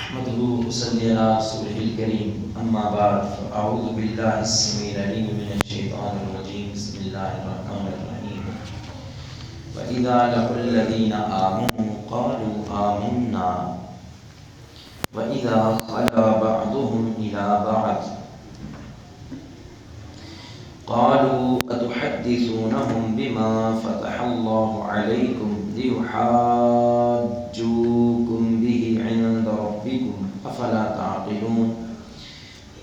نحمده وصلی علی رسوله الکریم اما بعد فاعوذ باللہ السمیع العلیم من الشیطان الرجیم بسم اللہ الرحمن الرحیم وَإِذَا لَقُوا الَّذِينَ آمَنُوا قَالُوا آمَنَّا وَإِذَا خَلَا بَعْضُهُمْ إِلَى بَعْضٍ قَالُوا أَتُحَدِّثُونَهُم بِمَا فَتَحَ اللَّهُ عَلَيْكُمْ لِيُحَاجُّوكُم بِهِ عِندَ رَبِّكُمْ أَفَلَا تَعْقِلُونَ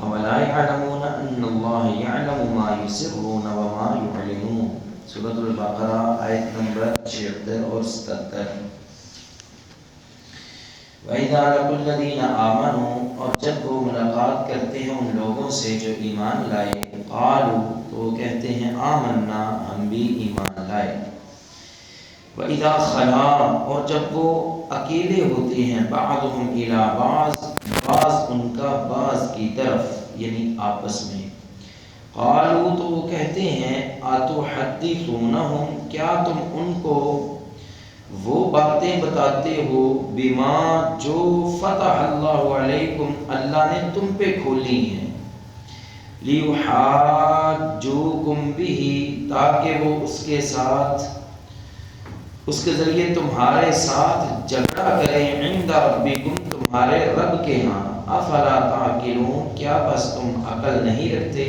أَوَلَا يَعْلَمُونَ أَنَّ اللَّهَ يَعْلَمُ مَا يُسِرُّونَ وَمَا يُعْلِنُونَ سورۃ البقرہ آیت نمبر 76 اور 77۔ وَإِذَا لَقُوا الَّذِينَ آمَنُوا اور جب وہ ملاقات کرتے ہیں ان لوگوں سے جو ایمان لائے، قالوا تو وہ کہتے ہیں آمنا ہم بھی ایمان لائے، وَإِذَا خَلَا اور جب وہ اکیلے ہوتے ہیں، بعضهم إِلَى بعض بعض ان کا بعض کی طرف یعنی آپس میں، قالوا تو وہ کہتے ہیں اتحدثونہم کیا تم ان کو وہ باتیں بتاتے ہو، بما جو فتح اللہ علیکم اللہ نے تم پہ کھولی ہیں، لیحاجوکم بہ تاکہ وہ اس کے ذریعے تمہارے ساتھ جھگڑا کریں، عند ربکم تمہارے رب کے ہاں، افلا تعقلون کیا بس تم عقل نہیں رکھتے،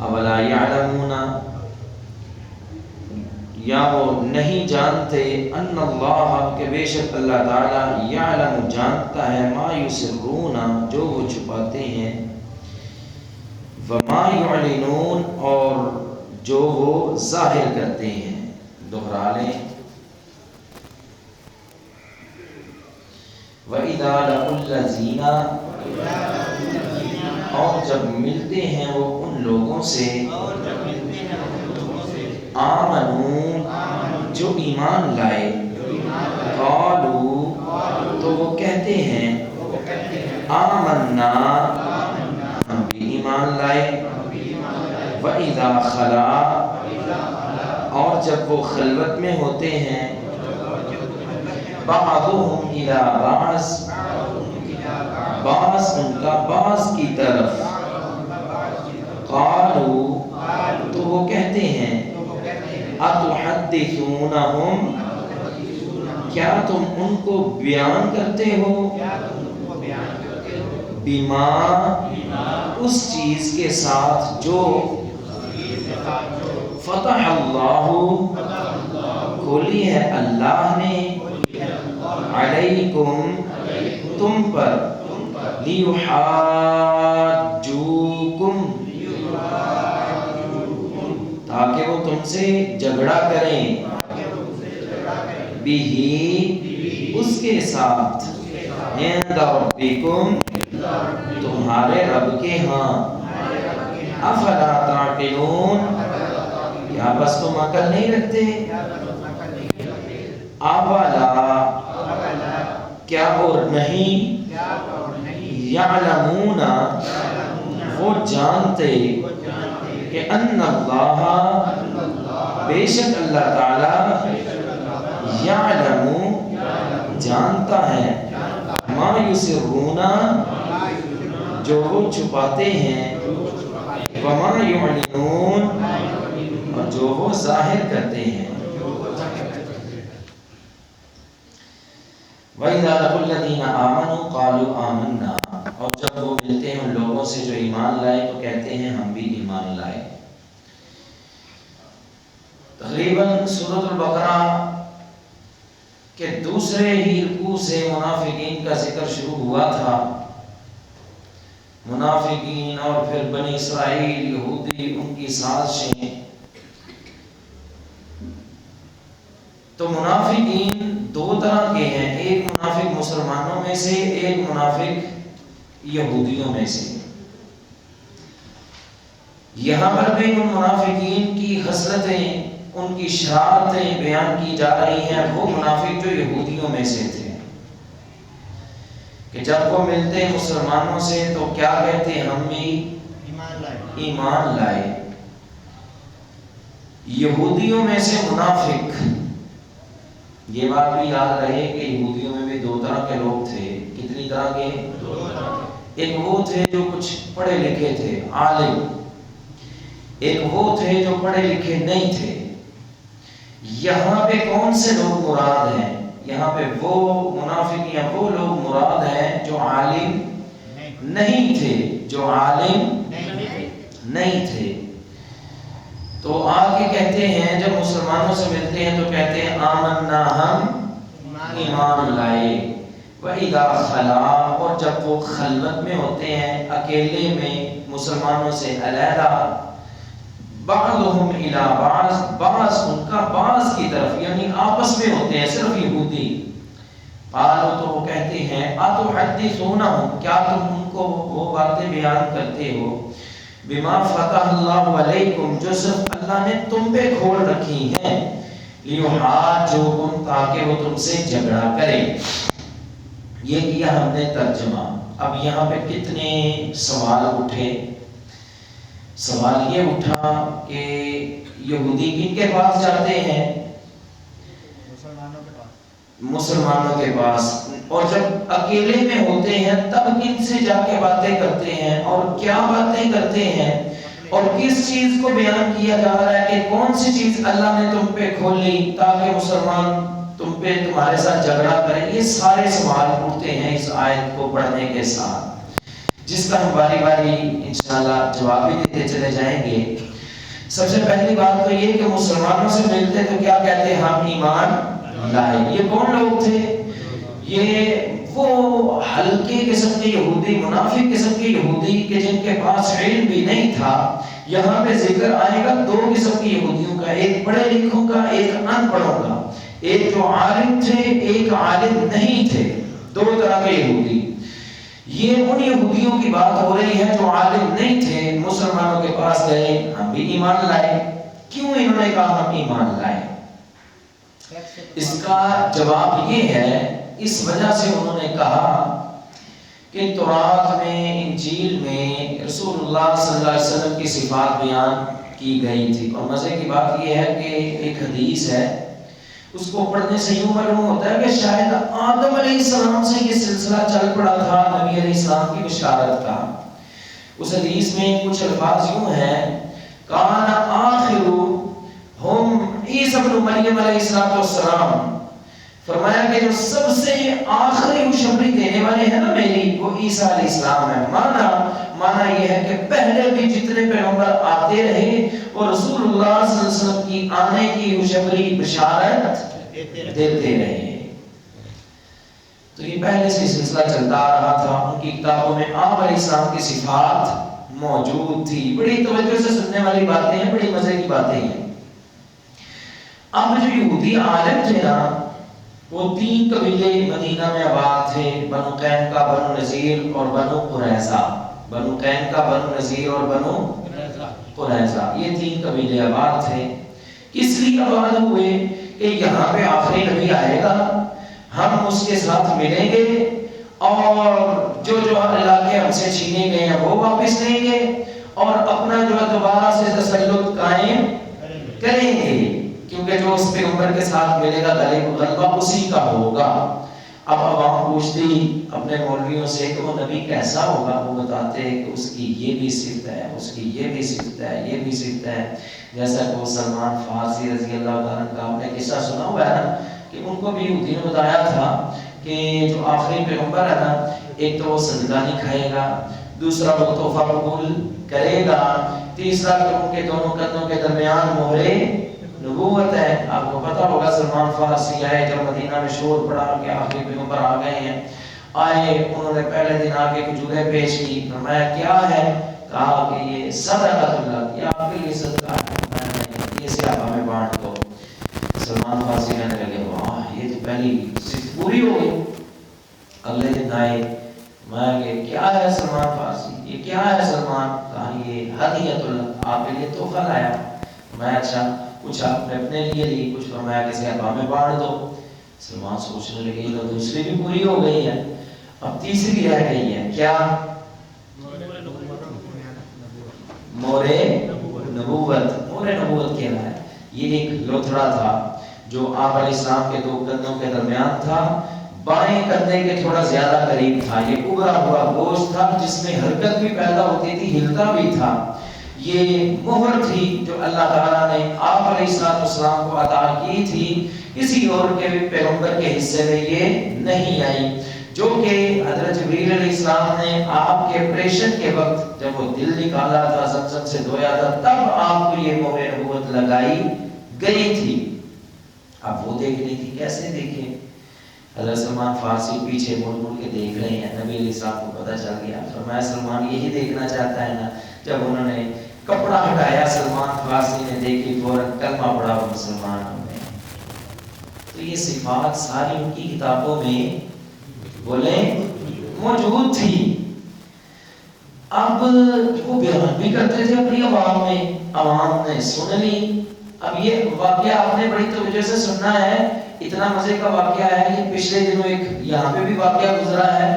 اولا یعلمون یا وہ نہیں جانتے، ان اللہ کہ بے شک اللہ تعالی یعلم جانتا ہے، ما یسرون جو وہ چھپاتے ہیں، وما یعلنون اور جو وہ ظاہر کرتے ہیں۔ دوہرا لیں، وَإِذَا لَقُوا الَّذِينَ اور جب ملتے ہیں وہ ان لوگوں سے، آمنوا جو ایمان لائے، قالوا تو وہ کہتے ہیں آمنا ہم بھی ایمان لائے، وَإِذَا خَلَا اور جب وہ خلوت میں ہوتے ہیں، بعضهم إِلَى بعض بعض ان کا بعض کی طرف، قالوا تو وہ کہتے ہیں اتحدثونہم کیا تم ان کو بیان کرتے ہو، بما اس چیز کے ساتھ جو فتح اللہ کھولی ہے اللہ نے، علیکم تم پر، لیحاجوکم تاکہ وہ تم سے جھگڑا کریں، بھی اس کے ساتھ، عند ربکم تمہارے رب کے ہاں، افلا تعقلون کیا بس تم عقل نہیں رکھتے، اولا کیا اور نہیں، یعلمون وہ جانتے کہ ان اللہ بے شک اللہ تعالی یعلم جانتا ہے، ما یسرون جو وہ چھپاتے ہیں، وما یعلنون اور جو وہ ظاہر کرتے ہیں۔ وَإِذَا لَقُوا الَّذِينَ آمَنُوا قَالُوا آمَنَّا اور جب وہ ملتے ہیں ان لوگوں سے جو ایمان لائے تو کہتے ہیں ہم بھی ایمان لائے۔ تقریباً سورۃ البقرہ کے دوسرے ہی رکوع سے منافقین کا ذکر شروع ہوا تھا، منافقین اور پھر بنی اسرائیل یہودی ان کی سازشیں۔ تو منافقین دو طرح کے ہیں، ایک منافق مسلمانوں میں سے، ایک منافق یہودیوں میں سے۔ یہاں پر بھی ان منافقین کی خصلتیں، ان کی شرارتیں بیان کی جا رہی ہیں، وہ منافق جو یہودیوں میں سے تھے، کہ جب وہ ملتے مسلمانوں سے تو کیا کہتے ہم بھی ایمان لائے۔ یہودیوں میں سے منافق یہ بات بھی یاد رہے کہ یہودیوں میں بھی دو طرح کے لوگ تھے. کتنی طرح کے؟ ایک وہ تھے جو کچھ پڑھے لکھے تھے، عالم. ایک وہ تھے جو پڑھے لکھے نہیں تھے. یہاں پہ کون سے لوگ مراد ہیں؟ یہاں پہ وہ منافق یا وہ لوگ مراد ہیں جو عالم نہیں تھے، جو عالم نہیں تھے. تو آگے کہتے ہیں جب مسلمانوں سے ملتے ہیں تو کہتے ہیں آمنا، ہم ایمان لائے. وَإِذَا خَلَا، اور جب وہ خلوت میں ہوتے ہیں، اکیلے میں، مسلمانوں سے علیحدہ، بعضهم الى بعض ان کا بعض کی طرف، یعنی آپس میں ہوتے ہیں صرف یہودی. قالوا، تو وہ کہتے ہیں اتحدثونہم، کیا تم ان کو وہ باتیں بیان کرتے ہو، بما فتح اللہ علیکم، جو صرف اللہ نے تم پہ کھول رکھی ہیں، لیحاجوکم، تاکہ وہ تم سے جھگڑا کرے. یہ کیا ہم نے ترجمہ. اب یہاں پہ کتنے سوال اٹھے؟ سوال یہ اٹھا کہ یہودی کن کے پاس جاتے ہیں؟ مسلمانوں کے پاس. اور جب اکیلے میں ہوتے ہیں تب کن سے جا کے باتیں کرتے ہیں اور کیا باتیں کرتے ہیں اور کس چیز کو بیان کیا جا رہا ہے کہ کون سی چیز اللہ نے تم پہ کھولی تاکہ مسلمان تم پہ تمہارے ساتھ جھگڑا کریں. یہ سارے سوال اٹھتے ہیں اس آیت کو پڑھنے کے ساتھ، جس کا ہم باری باری انشاءاللہ جواب بھی دیتے چلے جائیں گے. سب سے پہلی بات تو یہ کہ مسلمانوں سے ملتے تو کیا کہتے ہیں؟ ہم ایمان لائے. یہ کون لوگ تھے؟ یہ وہ ہلکے قسم کے یہودی، منافق قسم کے یہودی کہ جن کے پاس علم بھی نہیں تھا. یہاں پہ ذکر آئے گا دو قسم کے یہودیوں کا، ایک پڑھے لکھوں کا، ایک ان پڑھوں کا. ایک جو عالم تھے، ایک عالم نہیں تھے. دو طرح کے یہودی. یہ ان یہودیوں کی بات ہو رہی ہے جو عالم نہیں تھے، مسلمانوں کے پاس گئے، ہم بھی ایمان لائے. کیوں انہوں نے کہا ہم ایمان لائے؟ اس کا جواب یہ ہے، اس وجہ سے انہوں نے کہا کہ تورات میں، انجیل میں رسول اللہ صلی اللہ علیہ وسلم کی صفات بیان کی گئی تھی. اور مزے کی بات یہ ہے کہ ایک حدیث ہے، اس کو پڑھنے سے یوں معلوم ہوتا ہے کہ شاید آدم علیہ السلام سے یہ سلسلہ چل پڑا تھا نبی علیہ السلام کی بشارت کا. اس حدیث میں کچھ الفاظ یوں ہیں، کان آخرہم عیسی ابن مریم علیہ السلام، فرمایا کہ جو سب سے آخری خوشخبری دینے والے ہیں نا میری، وہ عیسیٰ علیہ السلام ہے. مانا یہ ہے کہ پہلے بھی جتنے پیغمبر آتے رہے اور رسول اللہ صلی اللہ علیہ وسلم کی آنے کی خوشخبری بشارت دیتے رہے. تو یہ پہلے سے سلسلہ چلتا آ رہا تھا. ان کی کتابوں میں آپ علیہ السلام کی صفات موجود تھی. بڑی توجہ سے سننے والی باتیں ہیں، بڑی مزے کی باتیں ہیں. اب جو یہودی عالم تھے نا، وہ 3 قبیلے مدینہ میں آباد تھے، بنو قینقاع، بنو نذیر اور بنو قریظہ. بنو قینقاع، بنو نذیر اور بنو قریظہ، یہ 3 قبیلے آباد تھے. کس لیے آباد ہوئے؟ کہ یہاں پہ آخری نبی آئے گا، ہم اس کے ساتھ ملیں گے اور جو علاقے ہم سے چھینے گئے ہیں وہ واپس لیں گے اور اپنا جو دوبارہ سے تسلط قائم کریں گے، کیونکہ جو اس پیغمبر کے ساتھ ملے گا گلے کو غلبہ اسی کا ہوگا. اب عوام پوچھتی اپنے مولویوں سے کہ وہ نبی کیسا ہوگا، وہ بتاتے ہیں کہ اس کی یہ بھی صفت ہے، اس کی یہ بھی صفت ہے، یہ بھی صفت ہے. جیسا کہ وہ سلمان فارسی رضی اللہ عنہ کا آپ نے قصہ سنا ہوا ہے نا، کہ ان کو بھی یہودی نے بتایا تھا کہ جو آخری پیغمبر ہے نا، ایک تو وہ صدقہ نہیں کھائے گا، دوسرا وہ تحفہ قبول کرے گا، تیسرا کہ ان کے دونوں قدموں کے درمیان مہرے نبوت ہے. آپ کو پتا ہوگا سلمان فارسی آئے جب مدینہ میں شور پڑا کہ آخری پیغمبر آ گئے ہیں. آئے، انہوں نے پہلے دن آ کے کھجوریں پیش کی. فرمایا کیا ہے؟ کہا کہ یہ صدقۃ اللہ، یہ آپ کے لیے صدقہ ہے، یہ سے آپ ہمیں بانٹ دو. سلمان فارسی کہنے لگے واہ، یہ تو پہلی صفت پوری ہو گئی. اگلے دن آئے، میں کہ کیا ہے سلمان فارسی، یہ کیا ہے سلمان؟ کہا یہ ہدیۃ اللہ، آپ کے لیے تحفہ لایا. میں اچھا، کچھ آپ نے اپنے لیے لی، کچھ فرمایا کسی آپ ہمیں بانٹ دو. سلمان سوچنے لگے یہ تو دوسری بھی پوری ہو گئی ہے، اب تیسری رہ گئی ہے. کیا؟ مورے نبوت. مورے نبوت کیا ہے؟ یہ ایک لوتھڑا تھا جو آپ علیہ السلام کے دو کندھوں کے درمیان تھا، بائیں کندھے کے تھوڑا زیادہ قریب تھا، یہ ابھرا ہوا گوشت تھا جس میں حرکت بھی پیدا ہوتی تھی، ہلتا بھی تھا۔ یہ مہر تھی جو اللہ تعالیٰ نے آپ علیہ السلام کو عطا کی تھی، کسی اور کے پیغمبر کے حصے میں یہ نہیں آئی، جو کہ حضرت جبریل علیہ السلام نے آپ کے آپریشن کے وقت جب وہ دل نکالا تھا، زمزم سے دھویا تھا، تب آپ کو یہ مہر نبوت لگائی گئی تھی۔ اب وہ دیکھ رہی تھی، کیسے دیکھیں؟ حضرت سلمان فارسی پیچھے مڑ مڑ کے دیکھ رہے ہیں، نبی علیہ السلام کو پتہ چل گیا، فرمایا سلمان یہی دیکھنا چاہتا ہے نا۔ جب انہوں نے کپڑا ہٹایا، سلمان فارسی نے دیکھی، فوراً کلمہ پڑھا، وہ مسلمان ہو گئے۔ تو یہ صفات ساری ان کی کتابوں میں بولیں موجود تھی۔ اب وہ بیان بھی کرتے تھے اپنی عوام میں، عوام نے سن لی۔ اب یہ واقعہ آپ نے بڑی توجہ سے سننا ہے، اتنا مزے کا واقعہ ہے، یہ پچھلے دنوں ایک یہاں پہ بھی واقعہ گزرا ہے،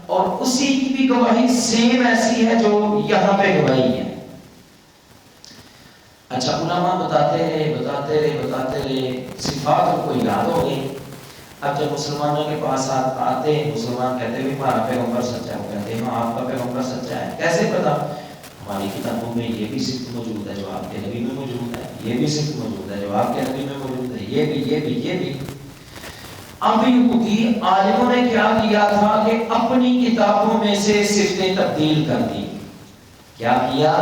اور اسی کی بھی گواہی سیم ایسی ہے جو یہاں پہ گواہی ہے۔ اچھا، علماء بتاتے رہے، صفات ان کو یاد ہو گئی۔ اب جب مسلمانوں کے پاس آتے ہیں، مسلمان کہتے ہیں ہمارا پیغمبر سچا ہے، وہ کہتے ہیں ہاں آپ کا پیغمبر سچا ہے، کیسے پتا؟ ہماری کتابوں میں یہ بھی صفت موجود ہے جو آپ کے نبی میں موجود ہے، یہ بھی صفت موجود ہے جو آپ کے نبی میں موجود ہے، یہ بھی۔ اب یہودی عالموں نے کیا کیا تھا کہ اپنی کتابوں میں سے صفتیں تبدیل کر دی۔ کیا کیا؟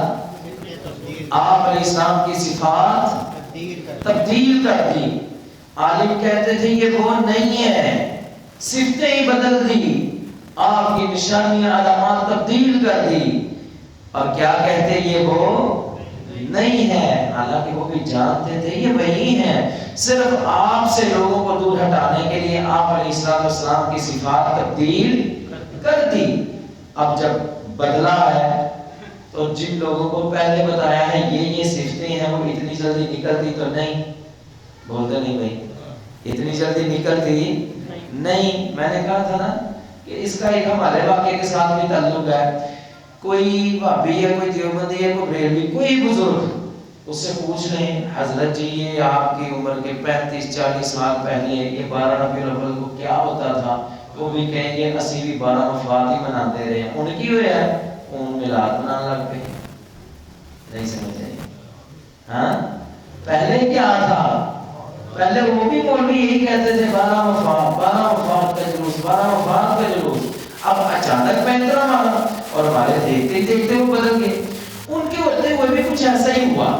آپ علیہ السلام کی صفات تبدیل کر دی۔ عالم کہتے تھے یہ وہ نہیں ہے، صفتیں ہی بدل دی، آپ کی نشانیاں علامات تبدیل کر دی، اور کیا کہتے یہ وہ نہیں ہے، حالانکہ وہ بھی جانتے تھے یہ وہی ہے، صرف آپ سے لوگوں کو دور ہٹانے کے لیے آپ علیہ السلام کی صفات تبدیل کر دی۔ اب جب بدلا ہے تو جن لوگوں کو پہلے بتایا ہے یہ صفتیں ہیں، وہ اتنی جلدی نکلتی تو نہیں، بولتے نہیں بھائی، اتنی جلدی نکلتی نہیں۔ میں نے کہا تھا نا کہ اس کا ایک ہمارے واقعے کے ساتھ بھی تعلق ہے۔ کوئی وہابی ہے، کوئی دیوبندی ہے، کوئی بریلوی، کوئی بزرگ، اس سے پوچھ لیں حضرت جی یہ آپ کی عمر کے 35-40 سال پہلے یہ 12 ربیع الاول کو کیا ہوتا تھا، وہ بھی کہیں گے اسی بھی 12 وفات ہی مناتے رہے، ان کی ہوئے ہے ان میلاد منانے لگ پہ۔ نہیں سمجھ آئی؟ ہاں پہلے کیا تھا؟ پہلے وہ بھی مولوی یہی کہتے تھے 12 وفات کا جلوس، 12 وفات کا جلوس۔ اب اچانک پینترا مانا اور ہمارے دیکھتے دیکھتے وہ بدل گئے۔ ان کے ہوتے ہوئے بھی کچھ ایسا ہی ہوا،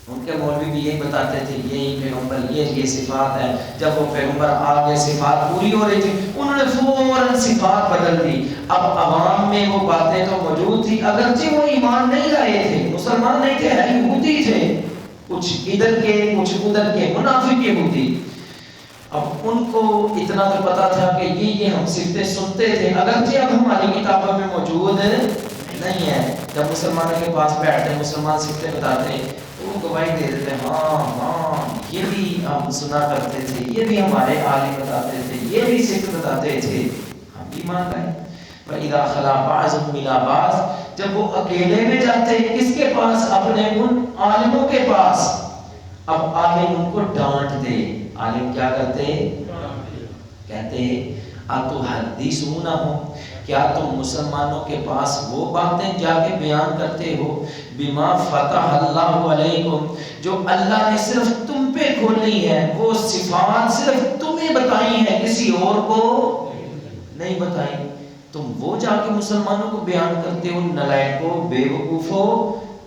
ان کے مولوی بھی یہی بتاتے تھے یہی پیغمبر یہ صفات ہے۔ جب وہ پیغمبر آگے صفات پوری ہو رہی تھی انہوں نے فوراً صفات بدل دی۔ اب عوام میں وہ باتیں تو موجود تھی، اگرچہ وہ ایمان نہیں لائے تھے، مسلمان نہیں تھے، یہودی تھے، کچھ ادھر کے کچھ ادھر کے منافق یہودی۔ اب ان کو اتنا تو پتا تھا کہ یہ ہم صفتیں سنتے تھے، اگرچہ اب ہماری کتابوں میں موجود نہیں ہے۔ جب مسلمانوں کے پاس بیٹھتے مسلمان صفتیں بتاتے تو وہ گواہی دے دیتے ہاں یہ بھی ہم سنا کرتے تھے، یہ بھی ہمارے عالم بتاتے تھے، یہ بھی صفت بتاتے تھے، ہم بھی مان گئے۔ وَإِذَا خَلَا بَعْضُهُمْ إِلَىٰ بَعْضٍ، جب وہ اکیلے میں جاتے کس کے پاس؟ اپنے ان عالموں کے پاس۔ اب عالم ان کو ڈانٹ دے، عالم کیا کرتے؟ کہتے أَتُحَدِّثُونَهُمْ، کیا تم مسلمانوں کے پاس وہ باتیں جا کے بیان کرتے ہو بِمَا فَتَحَ اللَّهُ عَلَيْكُمْ، جو اللہ نے صرف تم پہ کھولی ہے، وہ صفات صرف تمہیں بتائی ہیں، کسی اور کو نہیں بتائی۔ تم وہ جا کے مسلمانوں کو بیان کرتے ہو، نلائکو، بے وقوفو،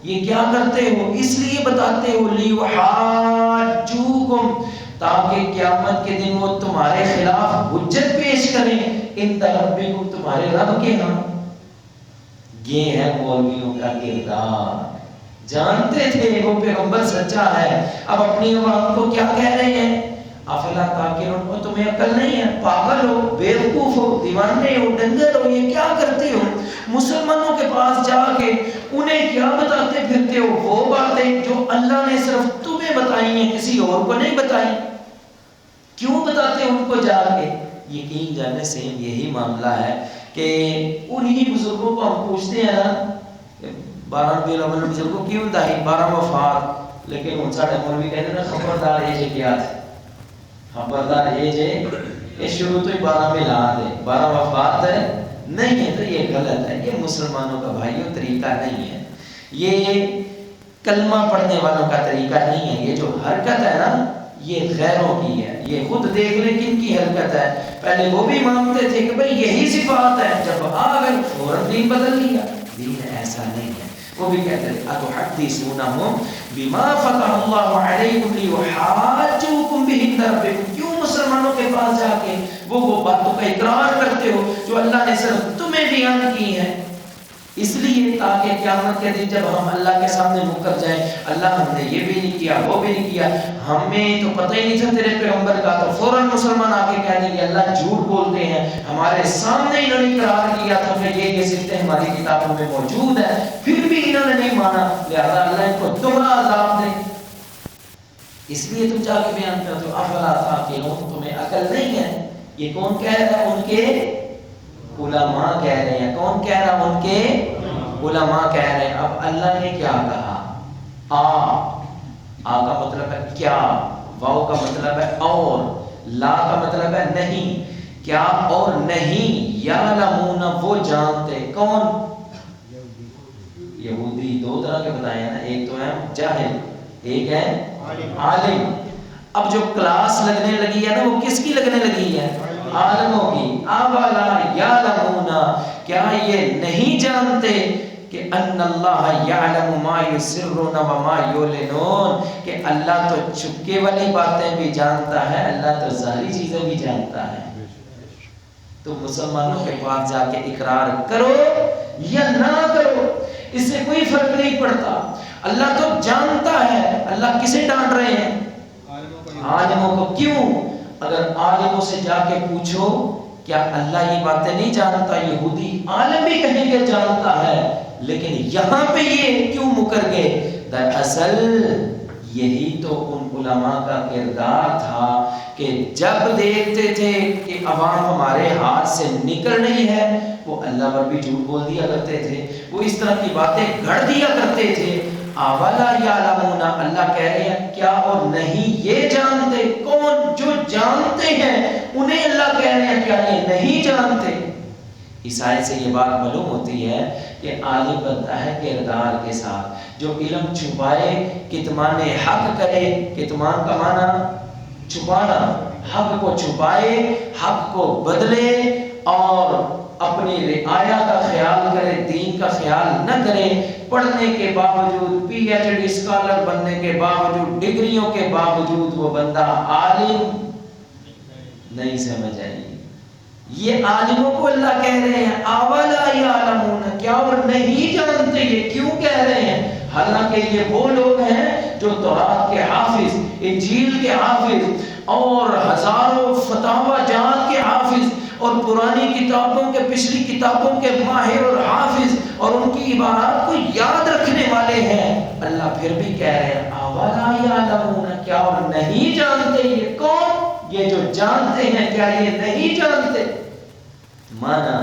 یہ کیا کرتے ہو؟ اس لیے بتاتے ہو لِيُحَاجُّوكُمْ، تاکہ قیامت کے دن وہ تمہارے خلاف حجت پیش کریں، عند ربکم، تمہارے رب کے ہاں۔ یہ ہے مولویوں کا کردار، جانتے تھے وہ پیغمبر سچا ہے، اب اپنی عوام کو کیا کہہ رہے ہیں؟ افلا تاکلون، اور تمہیں عقل نہیں ہے، پاگل ہو، بیوقوف ہو، دیوانے ہو، ڈنگر ہو، یہ کیا کرتے ہو؟ مسلمانوں کے پاس جا کے انہیں کیا بتاتے پھرتے ہو؟ وہ باتیں جو اللہ نے صرف تمہیں بتائی ہیں، کسی اور کو نہیں بتائی۔ کیوں بتاتے ان کو جا کے؟ یقین جاننے سے یہی معاملہ ہے کہ انہی بزرگوں کو ہم پوچھتے ہیں نا 12 ربیع الاول بزرگوں کیوں دائی 12 وفات، لیکن ان ساڑھے مولوی کہتے ہیں نا خبردار یہ کیا تھا خبردار یہ شروع تو 12 میں لا دے 12 وفات نہیں ہے تو یہ غلط ہے، یہ مسلمانوں کا بھائیوں طریقہ نہیں ہے، یہ کلمہ پڑھنے والوں کا طریقہ نہیں ہے، یہ جو حرکت ہے نا یہ غیروں کی ہے، یہ خود دیکھ لیں کن کی حرکت ہے، پہلے وہ بھی مانتے تھے کہ بھئی یہی صفات ہے، جب آ گئے فوراً دین بدل لیا، دین ایسا نہیں ہے، وہ بھی کہتے تھے اتحدثونہم بما فتح اللہ علیکم لیحاجوکم بہ عند ربکم، کیوں مسلمانوں کے پاس جا کے وہ باتوں کا اقرار کرتے ہو جو اللہ نے صرف تمہیں بیان کی ہیں، اس لیے تاکہ قیامت کے دن جب ہم اللہ کے سامنے مکر جائیں، اللہ ہم نے یہ بھی نہیں کیا وہ بھی نہیں کیا، ہمیں تو پتہ ہی نہیں تھا تیرے پیغمبر کا، تو فوراً مسلمان آ کے کہہ دیں گے اللہ جھوٹ بولتے ہیں، ہمارے سامنے انہوں نے اقرار کیا تھا کہ یہ صفتیں ہماری کتابوں میں موجود ہیں، پھر بھی انہوں نے نہیں مانا، لہذا اللہ ان کو دوہرا عذاب دے، اس لیے تم جا کے بیان کرتے ہو افلا تعقلون، تمہیں عقل نہیں ہے۔ یہ کون کہہ رہا ہے؟ ان کے علماء کہہ رہے ہیں۔ کون کہہ رہا؟ ان کے علماء کہہ رہے ہیں۔ اب اللہ نے کیا کہا؟ آ کا مطلب ہے کیا، واو کا مطلب ہے اور، لا کا مطلب ہے نہیں، کیا اور نہیں، یعلمون وہ جانتے، کون؟ یہودی، دو طرح کے بتائے ہیں نا، ایک تو ہے جاہل، ایک ہے عالم۔ اب جو کلاس لگنے لگی ہے نا وہ کس کی لگنے لگی ہے؟ عالموں کی۔ اولا یعلمون، کیا یہ نہیں جانتے کہ ان اللہ یعلم ما یسرون و ما یعلنون، کہ اللہ تو چھپکے والی باتیں بھی جانتا ہے، اللہ تو ظاہری چیزیں بھی جانتا ہے۔ تو مسلمانوں کے پاس جا کے اقرار کرو یا نہ کرو، اس سے کوئی فرق نہیں پڑتا، اللہ تو جانتا ہے۔ اللہ کسے ڈانٹ رہے ہیں؟ عالموں کو۔ کیوں؟ اگر عالموں سے جا کے پوچھو کیا اللہ یہ باتیں نہیں جانتا، یہودی عالم بھی کہیں گے جانتا ہے، لیکن یہاں پہ یہ کیوں مکر گئے؟ دراصل یہی تو ان علماء کا کردار تھا کہ جب دیکھتے تھے کہ عوام ہمارے ہاتھ سے نکل رہی ہے، وہ اللہ پر بھی جھوٹ بول دیا کرتے تھے، وہ اس طرح کی باتیں گھڑ دیا کرتے تھے۔ اولا یعلمون، اللہ کہہ رہے ہیں کیا اور نہیں یہ جانتے؟ کون؟ جو جانتے ہیں انہیں اللہ کہہ رہے ہیں کیا یہ نہیں جانتے؟ اس آیت سے یہ بات معلوم ہوتی ہے کہ عالم بنتا ہے کردار کے ساتھ، جو علم چھپائے، کتمان حق کرے، کتمان کا معنی چھپانا، حق کو چھپائے، حق کو بدلے اور اپنی رعایا کا خیال کرے، دین کا خیال نہ کرے، پڑھنے کے باوجود، پی ایچ ڈی اسکالر بننے کے باوجود، ڈگریوں کے باوجود وہ بندہ عالم نہیں سمجھ آئی۔ یہ عالموں کو اللہ کہہ رہے ہیں اولا یعلمون، کیا اور نہیں جانتے؟ یہ کیوں کہہ رہے ہیں؟ حالانکہ یہ وہ لوگ ہیں جو تورات کے حافظ، انجیل کے حافظ اور ہزاروں فتاوی جات کے حافظ اور پرانی کتابوں کے، پچھلی کتابوں کے ماہر اور حافظ اور ان کی عبارات کو یاد رکھنے والے ہیں۔ اللہ پھر بھی کہہ رہے ہیں اولا یعلمون، کیا اور نہیں جانتے؟ یہ کون؟ یہ جو جانتے ہیں کیا یہ نہیں جانتے؟ مانا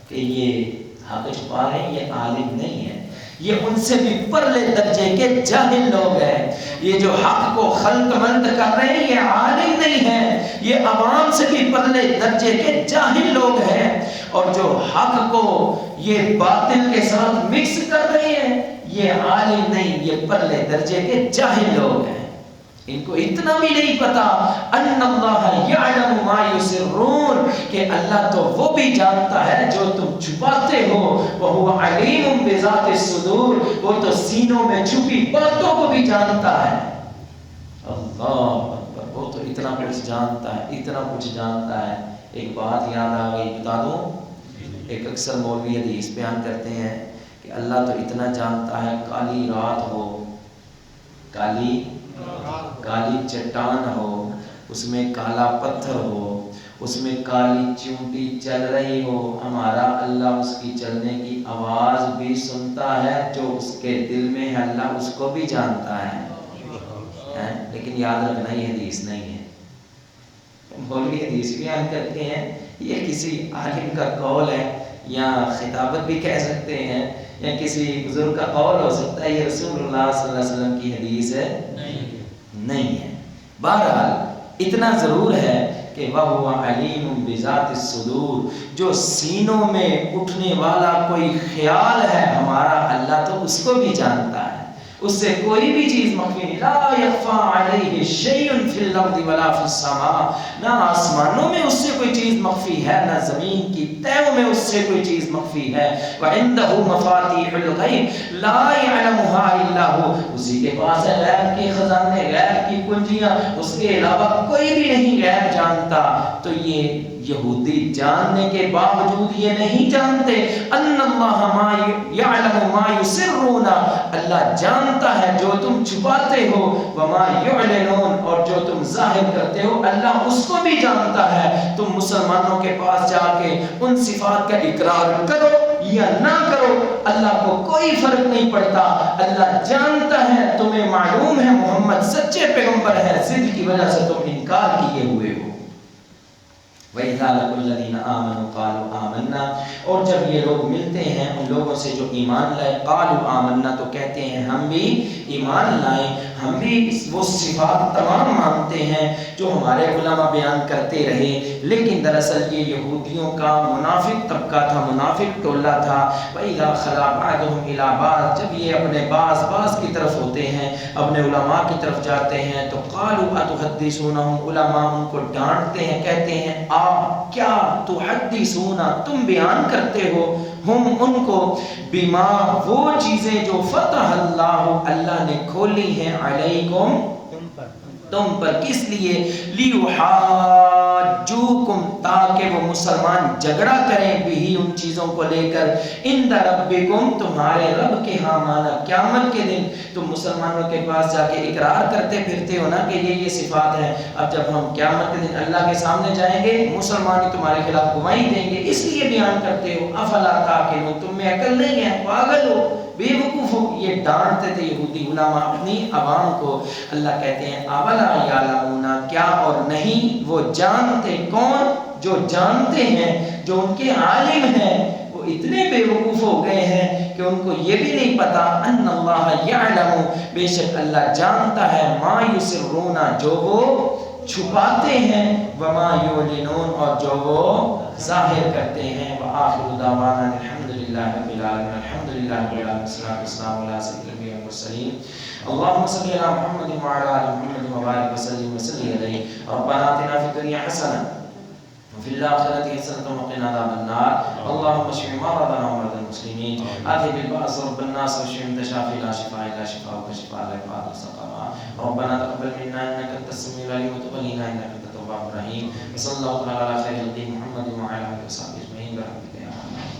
کہ یہ حق چھپا رہے ہیں، یہ عالم نہیں ہے، یہ ان سے بھی پرلے درجے کے جاہل لوگ ہیں۔ یہ جو حق کو خلق مند کر رہے ہیں یہ عالم نہیں ہے، یہ عوام سے بھی پرلے درجے کے جاہل لوگ ہیں، اور جو حق کو یہ باطل کے ساتھ مکس کر رہے ہیں یہ عالم نہیں، یہ پرلے درجے کے جاہل لوگ ہیں۔ ان کو اتنا بھی نہیں پتا ان اللہ یعلم ما یسرون، کہ اللہ تو وہ بھی جانتا ہے جو تم چھپاتے ہو، وہو علیم بذات الصدور، وہ تو سینوں میں چھپی باتوں کو بھی جانتا ہے۔ اللہ اکبر، وہ تو اتنا کچھ جانتا ہے، اتنا کچھ جانتا ہے۔ ایک بات یاد آ گئی، بتا دوں، ایک اکثر مولوی حدیث بیان کرتے ہیں کہ اللہ تو اتنا جانتا ہے، کالی رات ہو، کالی چٹان ہو، اس میں کالا پتھر ہو، اس میں کالی چونٹی چل رہی ہو، ہمارا اللہ اس کی چلنے کی آواز بھی سنتا ہے، جو اس کے دل میں ہے اللہ اس کو بھی جانتا ہے۔ لیکن یاد رکھنا یہ حدیث نہیں ہے، مولوی حدیث بیان کرتے ہیں، یہ کسی عالم کا قول ہے یا خطابت بھی کہہ سکتے ہیں یا کسی بزرگ کا قول ہو سکتا ہے، یہ رسول اللہ صلی اللہ علیہ وسلم کی حدیث ہے نہیں ہے۔ بہرحال اتنا ضرور ہے کہ وَهُوَ عَلِيمٌ بِذَاتِ الصُّدُورِ، جو سینوں میں اٹھنے والا کوئی خیال ہے ہمارا اللہ تو اس کو بھی جانتا ہے، اس سے کوئی بھی چیز مخفی نہیں. لا يخفى عليه شيء في الارض ولا في السماء، نہ آسمانوں میں اس سے کوئی چیز مخفی ہے، نہ زمین کی تہوں میں اس سے کوئی چیز مخفی ہے. وعنده مفاتيح الغیب لا يعلمها الا هو، اسی کے پاس ہے غیب کے خزانے، غیب کی کنجیاں، اس کے علاوہ کوئی بھی نہیں غیب جانتا. تو یہ یہودی جاننے کے باوجود یہ نہیں جانتے ان اللہ ما یعلم ما یسرون، اللہ جانتا ہے جو تم چھپاتے ہو، وما یعلنون، اور جو تم ظاہر کرتے ہو اللہ اس کو بھی جانتا ہے. تم مسلمانوں کے پاس جا کے ان صفات کا اقرار کرو یا نہ کرو، اللہ کو کوئی فرق نہیں پڑتا. اللہ جانتا ہے، تمہیں معلوم ہے محمد سچے پیغمبر ہے، ضد کی وجہ سے تم انکار کیے ہوئے ہو. وَإِذَا لَقُوا الَّذِينَ آمَنُوا قَالُوا آمَنَّا، اور جب یہ لوگ ملتے ہیں ان لوگوں سے جو ایمان لائے، قالوا آمنا، تو کہتے ہیں ہم بھی ایمان لائے، ہم بھی وہ صفات تمام مانتے ہیں جو ہمارے علماء بیان کرتے رہے. لیکن دراصل یہ یہودیوں کا منافق طبقہ تھا، منافق ٹولہ تھا. وَإِذَا خَلَا بَعْضُهُمْ إِلَىٰ بَعْضٍ، جب یہ اپنے بعض کی طرف ہوتے ہیں، اپنے علماء کی طرف جاتے ہیں، تو قالوا أَتُحَدِّثُونَهُمْ، علماء ان کو ڈانٹتے ہیں، کہتے ہیں کیا تحدثون، تم بیان کرتے ہو، ہم ان کو، بما، وہ چیزیں جو فتح اللہ، اللہ نے کھولی ہیں، علیکم، تم پر، کس لیے، لیحاجوکم، تاکہ وہ مسلمان جھگڑا کریں، بھی ان چیزوں کو لے کر، عند ربکم، تمہارے رب کے ہاں، مانا قیامت کے دن تم مسلمانوں کے پاس جا کے اقرار کرتے پھرتے ہو نا کہ یہ صفات ہیں، اب جب ہم قیامت کے دن اللہ کے سامنے جائیں گے مسلمان تمہارے خلاف گواہی دیں گے، اس لیے بیان کرتے ہو. افلا تعقلون، تم میں عقل نہیں ہے، پاگل ہو، بے وقوف ہو. یہ ڈانٹتے تھے یہودی علماء اپنی عوام کو. اللہ کہتے ہیں اولا یعلمون، کیا اور نہیں وہ جانتے، کون؟ جو جانتے ہیں، جو ان کے عالم ہیں، وہ اتنے بے وقوف ہو گئے ہیں کہ ان کو یہ بھی نہیں پتا ان اللہ یعلم، بے شک اللہ جانتا ہے، ما یسرون، جو وہ چھپاتے ہیں، وما یعلنون، اور جو وہ ظاہر کرتے ہیں. وآخر دعوانا الحمدللہ رب العالمین، الحمدللہ رب العالمین، والصلاة والسلام علی سید الانبیاء والمرسلین. اللهم صل على محمد وعلى ال محمد وبارك وسلم عليه. ربنا آتنا في الدنيا حسنة وفي الآخرة حسنة وقنا عذاب النار. اللهم اشف مرضنا ومرضى المسلمين، آت بالبأس رب الناس واشف انت شافي لا شفاء إلا شفاءك شفاء لا يغادر سقما. ربنا تقبل منا إنك أنت السميع العليم وتب علينا إنك أنت التواب الرحيم. وصلى الله تعالى على خير خلقه محمد وعلى آله وصحبه أجمعين برحمتك يا أرحم الراحمين.